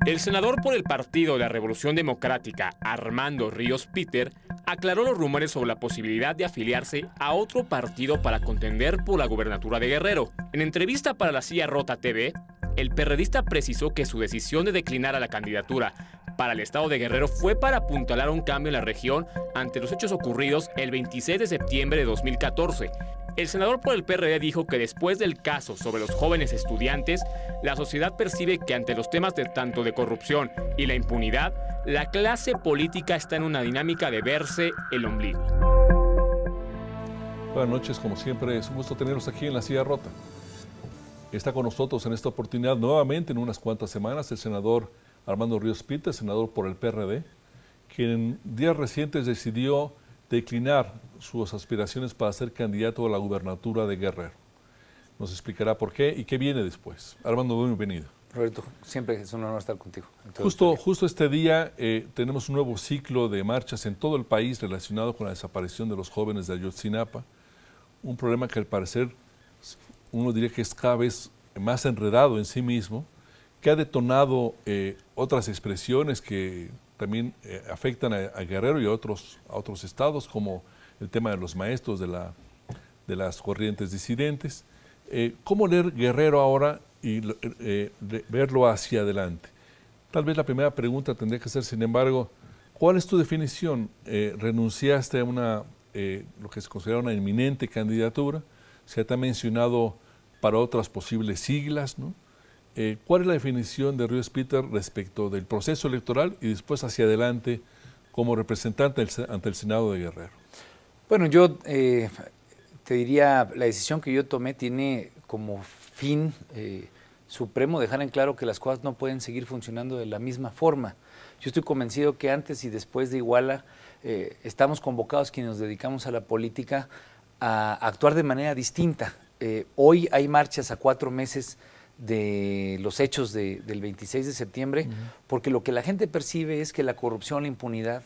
El senador por el Partido de la Revolución Democrática, Armando Ríos Peter, aclaró los rumores sobre la posibilidad de afiliarse a otro partido para contender por la gubernatura de Guerrero. En entrevista para La Silla Rota TV, el perredista precisó que su decisión de declinar a la candidatura para el estado de Guerrero fue para apuntalar un cambio en la región ante los hechos ocurridos el 26 de septiembre de 2014. El senador por el PRD dijo que después del caso sobre los jóvenes estudiantes, la sociedad percibe que ante los temas tanto de corrupción y la impunidad, la clase política está en una dinámica de verse el ombligo. Buenas noches, como siempre, es un gusto tenerlos aquí en La Silla Rota. Está con nosotros en esta oportunidad nuevamente en unas cuantas semanas el senador Armando Ríos Peter, senador por el PRD, quien en días recientes decidió declinar sus aspiraciones para ser candidato a la gubernatura de Guerrero. Nos explicará por qué y qué viene después. Armando, bienvenido. Roberto, siempre es un honor estar contigo. Justo este día tenemos un nuevo ciclo de marchas en todo el país relacionado con la desaparición de los jóvenes de Ayotzinapa, un problema que al parecer uno diría que es cada vez más enredado en sí mismo, que ha detonado otras expresiones que también afectan a Guerrero y a otros estados, como el tema de los maestros de las corrientes disidentes. ¿Cómo leer Guerrero ahora y verlo hacia adelante? Tal vez la primera pregunta tendría que ser, sin embargo, ¿cuál es tu definición? ¿Renunciaste a lo que se considera una inminente candidatura? Se te ha mencionado para otras posibles siglas, ¿no? ¿Cuál es la definición de Ríos Peter respecto del proceso electoral y después hacia adelante como representante ante el Senado de Guerrero? Bueno, yo te diría, la decisión que yo tomé tiene como fin supremo dejar en claro que las cosas no pueden seguir funcionando de la misma forma. Yo estoy convencido que antes y después de Iguala estamos convocados quienes nos dedicamos a la política a actuar de manera distinta. Hoy hay marchas a 4 meses de los hechos del 26 de septiembre, porque lo que la gente percibe es que la corrupción, la impunidad,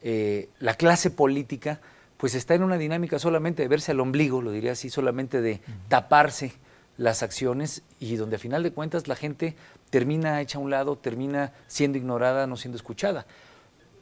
la clase política, pues está en una dinámica solamente de verse al ombligo, lo diría así, solamente de taparse las acciones y donde a final de cuentas la gente termina hecha a un lado, termina siendo ignorada, no siendo escuchada.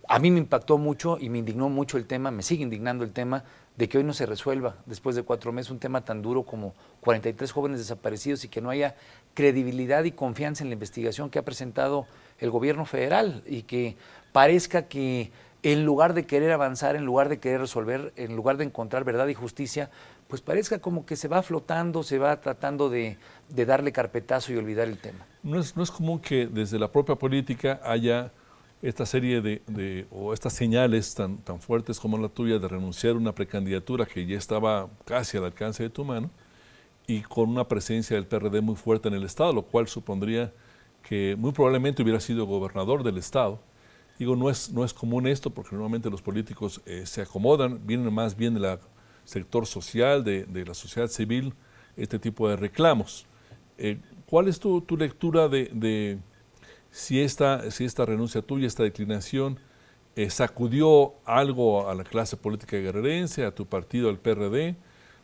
A mí me impactó mucho y me indignó mucho el tema, me sigue indignando el tema de que hoy no se resuelva, después de 4 meses, un tema tan duro como 43 jóvenes desaparecidos y que no haya credibilidad y confianza en la investigación que ha presentado el gobierno federal y que parezca que en lugar de querer avanzar, en lugar de querer resolver, en lugar de encontrar verdad y justicia, pues parezca como que se va flotando, se va tratando de darle carpetazo y olvidar el tema. No es común que desde la propia política haya esta serie o estas señales tan fuertes como la tuya de renunciar a una precandidatura que ya estaba casi al alcance de tu mano y con una presencia del PRD muy fuerte en el Estado, lo cual supondría que muy probablemente hubiera sido gobernador del Estado. Digo, no es común esto porque normalmente los políticos se acomodan, vienen más bien del sector social, de la sociedad civil, este tipo de reclamos. ¿Cuál es tu lectura de si esta renuncia tuya, esta declinación, sacudió algo a la clase política guerrerense, a tu partido, al PRD,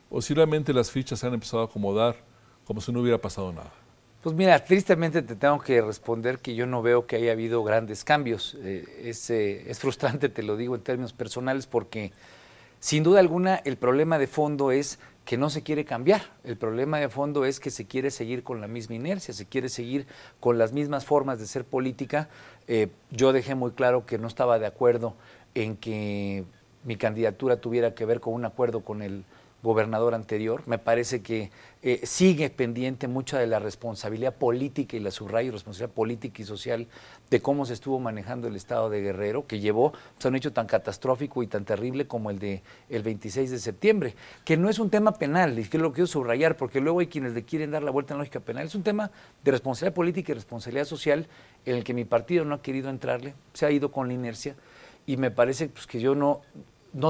o si realmente las fichas se han empezado a acomodar como si no hubiera pasado nada? Pues mira, tristemente te tengo que responder que yo no veo que haya habido grandes cambios. Es frustrante, te lo digo en términos personales, porque sin duda alguna el problema de fondo es que no se quiere cambiar. El problema de fondo es que se quiere seguir con la misma inercia, se quiere seguir con las mismas formas de ser política. Yo dejé muy claro que no estaba de acuerdo en que mi candidatura tuviera que ver con un acuerdo con el gobernador anterior. Me parece que sigue pendiente mucha de la responsabilidad política, y la subrayo, responsabilidad política y social de cómo se estuvo manejando el estado de Guerrero, que llevó a un hecho tan catastrófico y tan terrible como el de el 26 de septiembre, que no es un tema penal, y que lo quiero subrayar, porque luego hay quienes le quieren dar la vuelta en la lógica penal. Es un tema de responsabilidad política y responsabilidad social en el que mi partido no ha querido entrarle, se ha ido con la inercia, y me parece pues, que yo no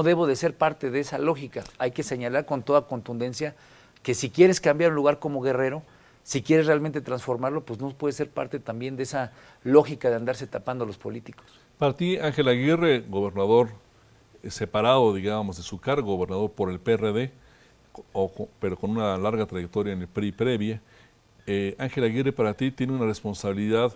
debo de ser parte de esa lógica. Hay que señalar con toda contundencia que si quieres cambiar un lugar como Guerrero, si quieres realmente transformarlo, pues no puede ser parte también de esa lógica de andarse tapando a los políticos. Para ti, Ángel Aguirre, gobernador separado, digamos, de su cargo, gobernador por el PRD, pero con una larga trayectoria en el PRI previa, Ángel Aguirre para ti tiene una responsabilidad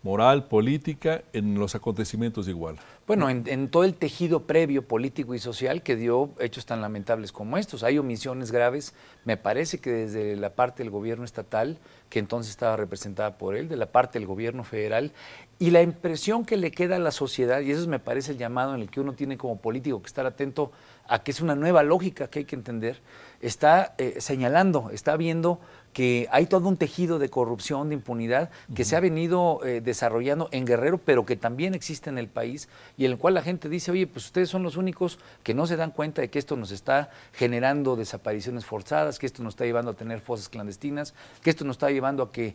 moral, política, en los acontecimientos de Iguala? Bueno, en todo el tejido previo político y social que dio hechos tan lamentables como estos. Hay omisiones graves, me parece que desde la parte del gobierno estatal, que entonces estaba representada por él, de la parte del gobierno federal, y la impresión que le queda a la sociedad, y eso me parece el llamado en el que uno tiene como político que estar atento a que es una nueva lógica que hay que entender, está señalando, está viendo que hay todo un tejido de corrupción, de impunidad, que se ha venido desarrollando en Guerrero, pero que también existe en el país, y en el cual la gente dice, oye, pues ustedes son los únicos que no se dan cuenta de que esto nos está generando desapariciones forzadas, que esto nos está llevando a tener fosas clandestinas, que esto nos está llevando a que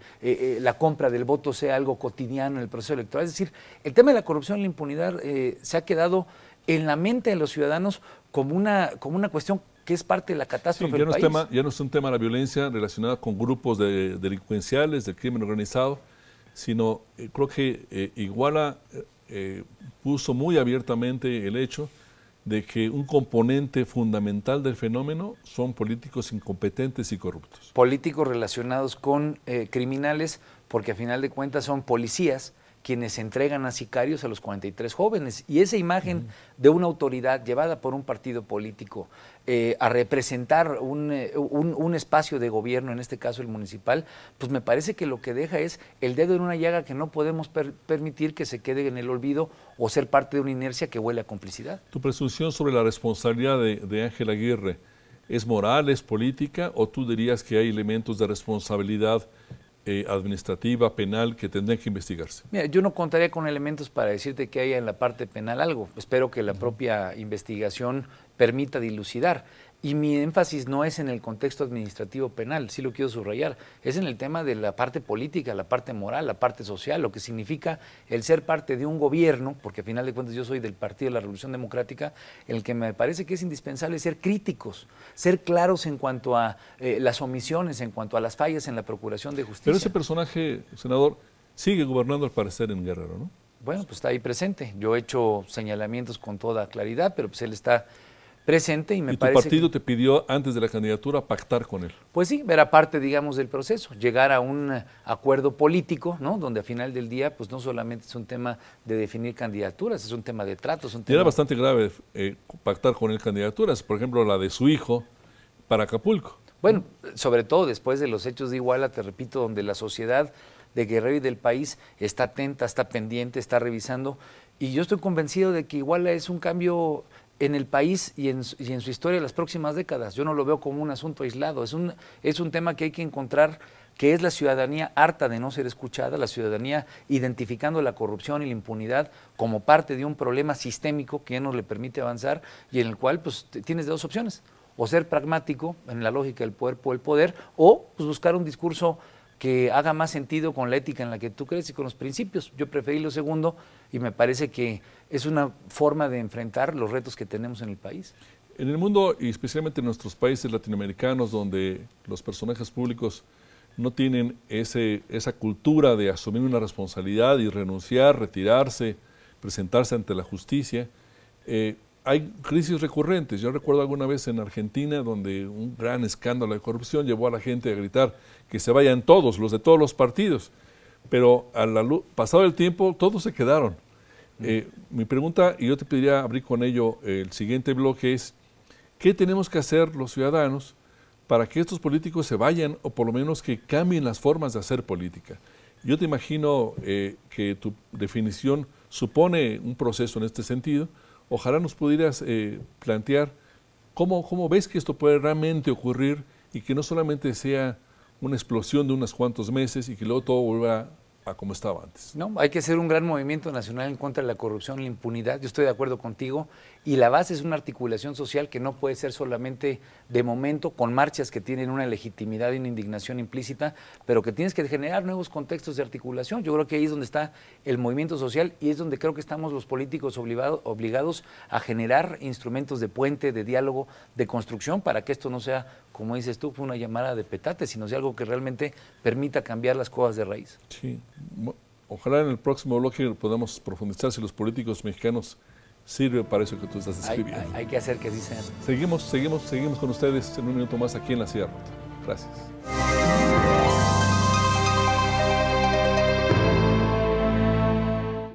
la compra del voto sea algo cotidiano en el proceso electoral. Es decir, el tema de la corrupción y la impunidad se ha quedado en la mente de los ciudadanos como una cuestión que es parte de la catástrofe del país. Ya no es un tema de la violencia relacionada con grupos delincuenciales, del crimen organizado, sino creo que Iguala puso muy abiertamente el hecho de que un componente fundamental del fenómeno son políticos incompetentes y corruptos. Políticos relacionados con criminales, porque a final de cuentas son policías quienes entregan a sicarios a los 43 jóvenes. Y esa imagen de una autoridad llevada por un partido político a representar un espacio de gobierno, en este caso el municipal, pues me parece que lo que deja es el dedo en una llaga que no podemos permitir que se quede en el olvido o ser parte de una inercia que huele a complicidad. ¿Tu presunción sobre la responsabilidad de Ángel Aguirre es moral, es política, o tú dirías que hay elementos de responsabilidad administrativa, penal, que tendrían que investigarse? Mira, yo no contaría con elementos para decirte que haya en la parte penal algo. Espero que la propia investigación permita dilucidar. Y mi énfasis no es en el contexto administrativo penal, sí lo quiero subrayar, es en el tema de la parte política, la parte moral, la parte social, lo que significa el ser parte de un gobierno, porque a final de cuentas yo soy del Partido de la Revolución Democrática, en el que me parece que es indispensable ser críticos, ser claros en cuanto a las omisiones, en cuanto a las fallas en la procuración de justicia. Pero ese personaje, senador, sigue gobernando al parecer en Guerrero, ¿no? Bueno, pues está ahí presente. Yo he hecho señalamientos con toda claridad, pero pues él está presente y me parece. ¿Y tu partido te pidió antes de la candidatura pactar con él? Pues sí, era parte, digamos, del proceso, llegar a un acuerdo político, ¿no? Donde al final del día, pues no solamente es un tema de definir candidaturas, es un tema de tratos. Y era bastante grave pactar con él candidaturas, por ejemplo, la de su hijo para Acapulco. Bueno, sobre todo después de los hechos de Iguala, te repito, donde la sociedad de Guerrero y del país está atenta, está pendiente, está revisando, y yo estoy convencido de que Iguala es un cambio en el país y en su historia de las próximas décadas. Yo no lo veo como un asunto aislado, es un tema que hay que encontrar, que es la ciudadanía harta de no ser escuchada, la ciudadanía identificando la corrupción y la impunidad como parte de un problema sistémico que ya no le permite avanzar y en el cual pues tienes dos opciones, o ser pragmático en la lógica del poder por el poder, o pues, buscar un discurso que haga más sentido con la ética en la que tú crees y con los principios. Yo preferí lo segundo y me parece que es una forma de enfrentar los retos que tenemos en el país. En el mundo, y especialmente en nuestros países latinoamericanos, donde los personajes públicos no tienen esa cultura de asumir una responsabilidad y renunciar, retirarse, presentarse ante la justicia, hay crisis recurrentes. Yo recuerdo alguna vez en Argentina donde un gran escándalo de corrupción llevó a la gente a gritar que se vayan todos, los de todos los partidos. Pero pasado el tiempo, todos se quedaron. Mi pregunta, y yo te pediría abrir con ello el siguiente bloque, es ¿qué tenemos que hacer los ciudadanos para que estos políticos se vayan o por lo menos que cambien las formas de hacer política? Yo te imagino que tu definición supone un proceso en este sentido. Ojalá nos pudieras plantear cómo ves que esto puede realmente ocurrir y que no solamente sea una explosión de unos cuantos meses y que luego todo vuelva a como estaba antes. No, hay que hacer un gran movimiento nacional en contra de la corrupción y la impunidad. Yo estoy de acuerdo contigo. Y la base es una articulación social que no puede ser solamente de momento, con marchas que tienen una legitimidad y una indignación implícita, pero que tienes que generar nuevos contextos de articulación. Yo creo que ahí es donde está el movimiento social y es donde creo que estamos los políticos obligados a generar instrumentos de puente, de diálogo, de construcción, para que esto no sea, como dices tú, una llamada de petate, sino sea algo que realmente permita cambiar las cosas de raíz. Sí. Ojalá en el próximo bloque podamos profundizar si los políticos mexicanos sirve para eso que tú estás describiendo. Hay que hacer que así sea. Seguimos con ustedes en un minuto más aquí en La Silla Rota. Gracias.